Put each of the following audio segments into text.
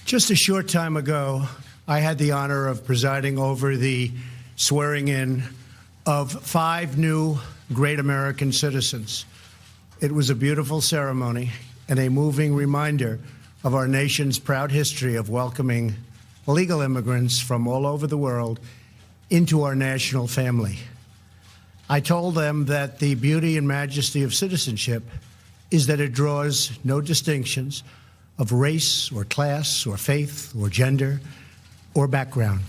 Just a short time ago, I had the honor of presiding over the swearing in of 5 new great American citizens. It was a beautiful ceremony and a moving reminder of our nation's proud history of welcoming legal immigrants from all over the world into our national family. I told them that the beauty and majesty of citizenship is that it draws no distinctions of race or class or faith or gender or background.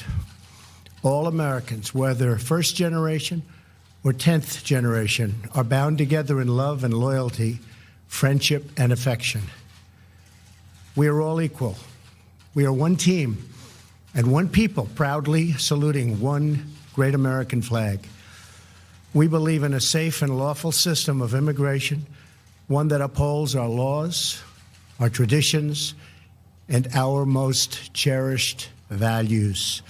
All Americans, whether first generation or 10th generation, are bound together in love and loyalty, friendship and affection. We are all equal. We are one team and one people, proudly saluting one great American flag. We believe in a safe and lawful system of immigration, one that upholds our laws, our traditions, and our most cherished values.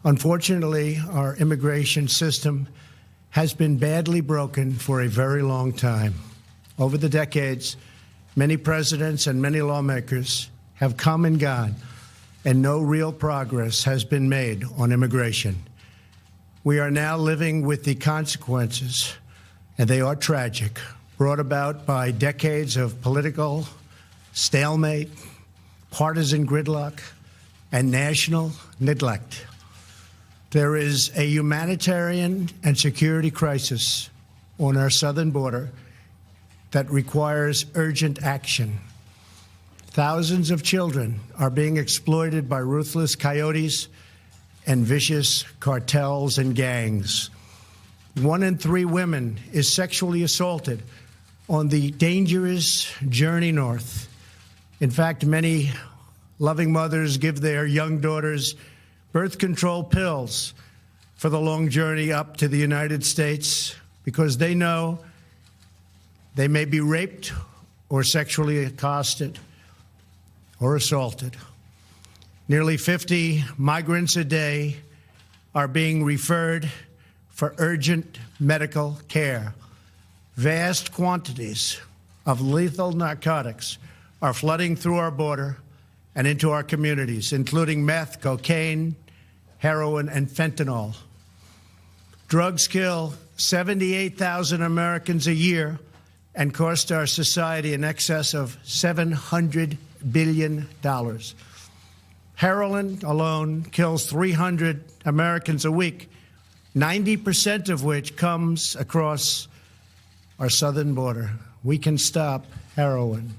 Unfortunately, our immigration system has been badly broken for a very long time. Over the decades, many presidents and many lawmakers have come and gone, and no real progress has been made on immigration. We are now living with the consequences, and they are tragic, brought about by decades of political stalemate, partisan gridlock, and national neglect. There is a humanitarian and security crisis on our southern border that requires urgent action. Thousands of children are being exploited by ruthless coyotes and vicious cartels and gangs. 1 in 3 women is sexually assaulted on the dangerous journey north. In fact, many loving mothers give their young daughters birth control pills for the long journey up to the United States because they know they may be raped or sexually accosted or assaulted. Nearly 50 migrants a day are being referred for urgent medical care. Vast quantities of lethal narcotics are flooding through our border and into our communities, including meth, cocaine, heroin, and fentanyl. Drugs kill 78,000 Americans a year and cost our society in excess of $700 billion. Heroin alone kills 300 Americans a week, 90% of which comes across our southern border. We can stop heroin.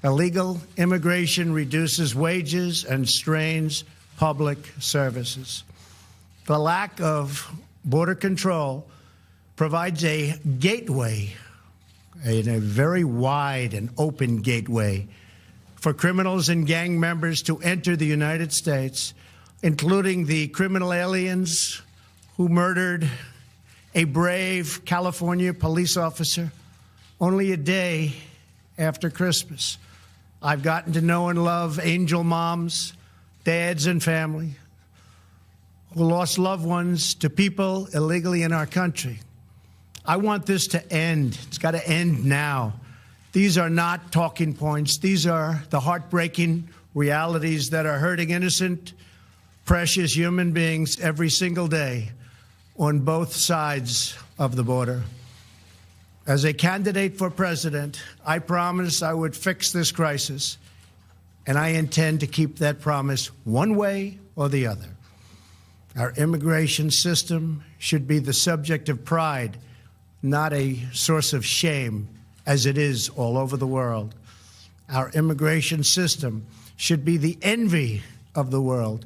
Illegal immigration reduces wages and strains public services. The lack of border control provides a gateway, a very wide and open gateway, for criminals and gang members to enter the United States, including the criminal aliens who murdered a brave California police officer only a day after Christmas. I've gotten to know and love angel moms, dads, and family who lost loved ones to people illegally in our country. I want this to end. It's got to end now. These are not talking points. These are the heartbreaking realities that are hurting innocent, precious human beings every single day on both sides of the border. As a candidate for president, I promised I would fix this crisis, and I intend to keep that promise one way or the other. Our immigration system should be the subject of pride, not a source of shame, as it is all over the world. Our immigration system should be the envy of the world,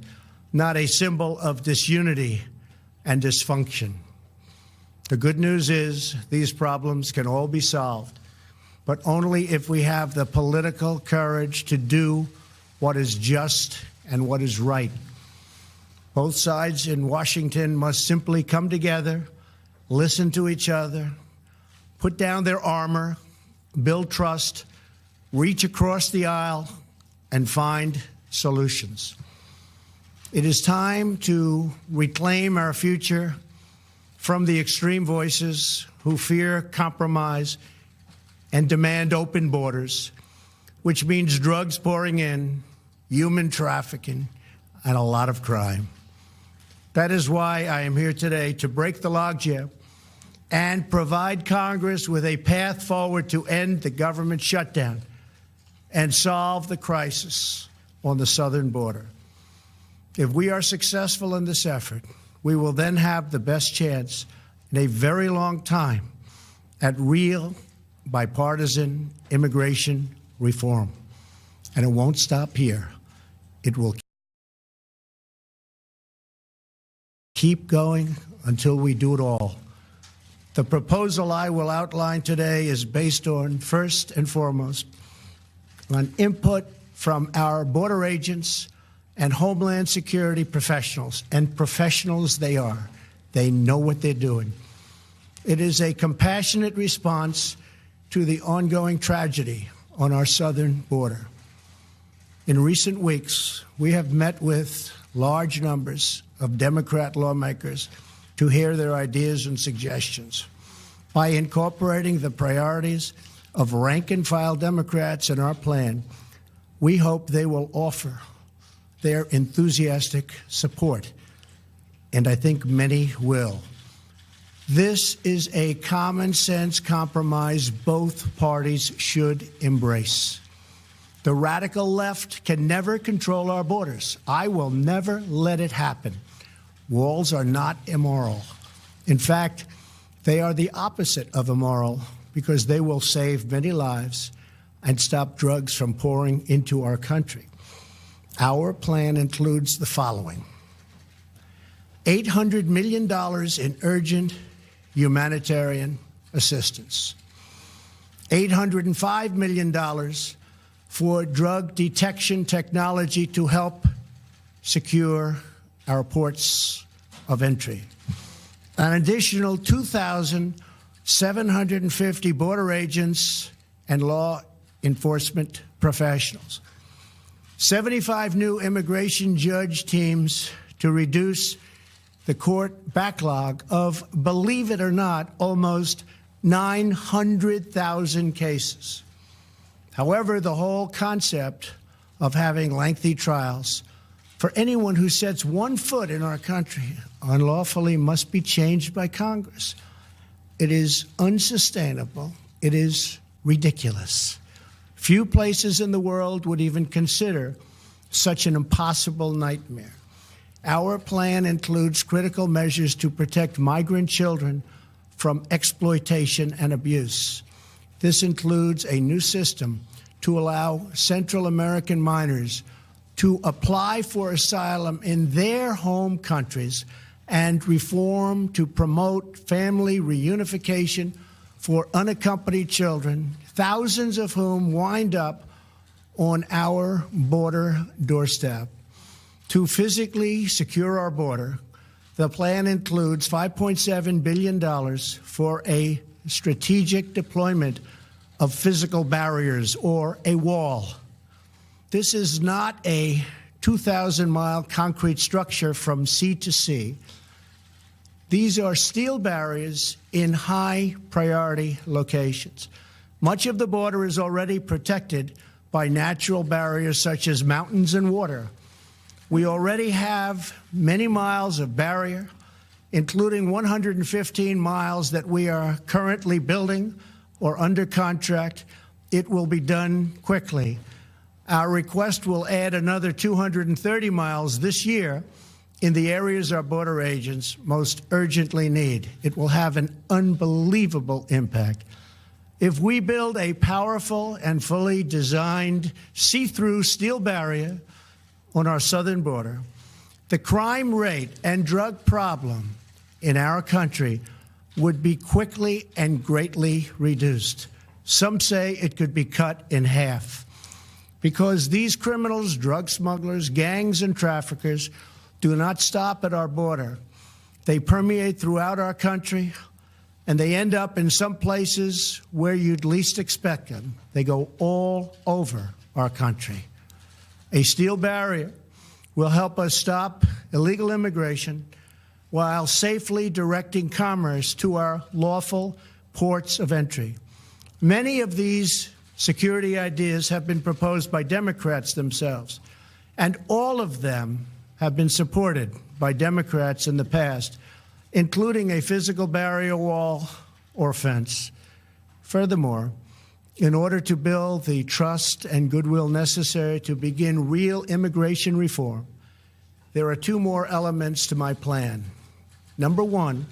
not a symbol of disunity and dysfunction. The good news is these problems can all be solved, but only if we have the political courage to do what is just and what is right. Both sides in Washington must simply come together, listen to each other, put down their armor, build trust, reach across the aisle, and find solutions. It is time to reclaim our future from the extreme voices who fear compromise and demand open borders, which means drugs pouring in human trafficking, and a lot of crime. That is why I am here today to break the logjam and provide Congress with a path forward to end the government shutdown and solve the crisis on the southern border. If we are successful in this effort, we will then have the best chance in a very long time at real bipartisan immigration reform. And it won't stop here. It will keep going until we do it all. The proposal I will outline today is based on, first and foremost, on input from our border agents and Homeland Security professionals, and professionals they are. They know what they're doing. It is a compassionate response to the ongoing tragedy on our southern border. In recent weeks, we have met with large numbers of Democrat lawmakers to hear their ideas and suggestions. By incorporating the priorities of rank-and-file Democrats in our plan, we hope they will offer their enthusiastic support, and I think many will. This is a common-sense compromise both parties should embrace. The radical left can never control our borders. I will never let it happen. Walls are not immoral. In fact, they are the opposite of immoral because they will save many lives and stop drugs from pouring into our country. Our plan includes the following: $800 million in urgent humanitarian assistance, $805 million for drug detection technology to help secure our ports of entry, an additional 2,750 border agents and law enforcement professionals, 75 new immigration judge teams to reduce the court backlog of, believe it or not, almost 900,000 cases. However, the whole concept of having lengthy trials for anyone who sets one foot in our country unlawfully must be changed by Congress. It is unsustainable. It is ridiculous. Few places in the world would even consider such an impossible nightmare. Our plan includes critical measures to protect migrant children from exploitation and abuse. This includes a new system to allow Central American minors to apply for asylum in their home countries and reform to promote family reunification for unaccompanied children, thousands of whom wind up on our border doorstep. To physically secure our border, the plan includes $5.7 billion for a strategic deployment of physical barriers, or a wall. This is not a 2,000-mile concrete structure from sea to sea. These are steel barriers in high-priority locations. Much of the border is already protected by natural barriers such as mountains and water. We already have many miles of barrier, including 115 miles that we are currently building or under contract. It will be done quickly. Our request will add another 230 miles this year in the areas our border agents most urgently need. It will have an unbelievable impact. If we build a powerful and fully designed see-through steel barrier on our southern border, the crime rate and drug problem in our country would be quickly and greatly reduced. Some say it could be cut in half. Because these criminals, drug smugglers, gangs, and traffickers do not stop at our border. They permeate throughout our country, and they end up in some places where you'd least expect them. They go all over our country. A steel barrier will help us stop illegal immigration while safely directing commerce to our lawful ports of entry. Many of these security ideas have been proposed by Democrats themselves. And all of them have been supported by Democrats in the past, including a physical barrier wall or fence. Furthermore, in order to build the trust and goodwill necessary to begin real immigration reform, there are two more elements to my plan. Number one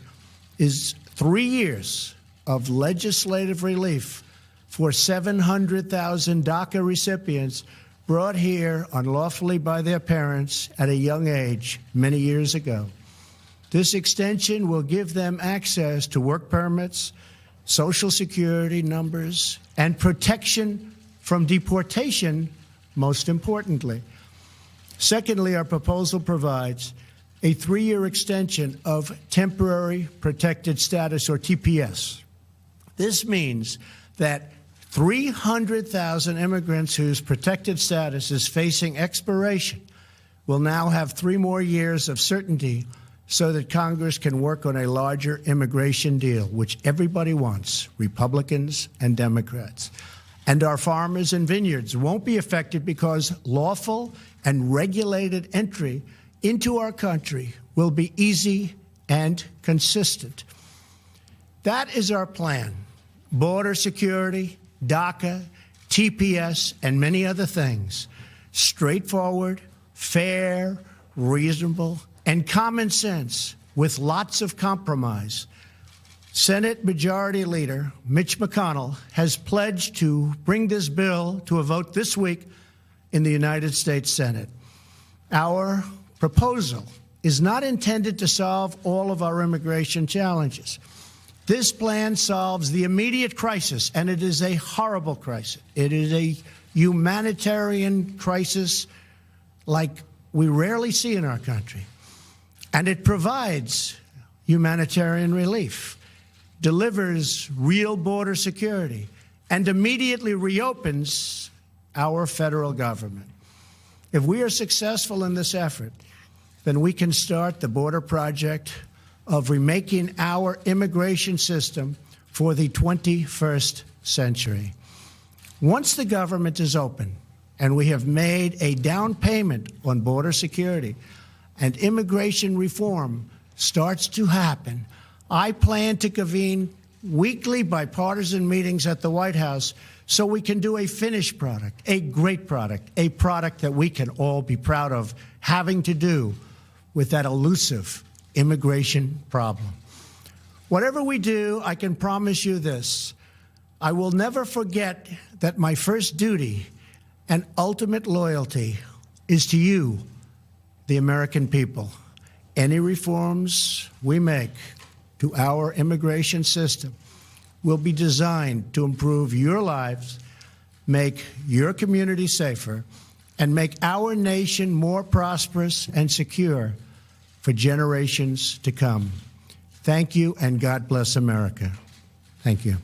is 3 years of legislative relief for 700,000 DACA recipients brought here unlawfully by their parents at a young age many years ago. This extension will give them access to work permits, Social Security numbers, and protection from deportation, most importantly. Secondly, our proposal provides a 3-year extension of temporary protected status, or TPS. This means that 300,000 immigrants whose protected status is facing expiration will now have 3 more years of certainty so that Congress can work on a larger immigration deal, which everybody wants, Republicans and Democrats. And our farmers and vineyards won't be affected because lawful and regulated entry into our country will be easy and consistent. That is our plan. Border security, DACA, TPS, and many other things. Straightforward, fair, reasonable, and common sense with lots of compromise. Senate Majority Leader Mitch McConnell has pledged to bring this bill to a vote this week in the United States Senate. Our proposal is not intended to solve all of our immigration challenges. This plan solves the immediate crisis, and it is a horrible crisis. It is a humanitarian crisis like we rarely see in our country. And it provides humanitarian relief, delivers real border security, and immediately reopens our federal government. If we are successful in this effort, then we can start the border project of remaking our immigration system for the 21st century. Once the government is open and we have made a down payment on border security and immigration reform starts to happen, I plan to convene weekly bipartisan meetings at the White House so we can do a finished product, a great product, a product that we can all be proud of having to do with that elusive immigration problem. Whatever we do, I can promise you this: I will never forget that my first duty and ultimate loyalty is to you, the American people. Any reforms we make to our immigration system will be designed to improve your lives, make your community safer, and make our nation more prosperous and secure for generations to come. Thank you, and God bless America. Thank you.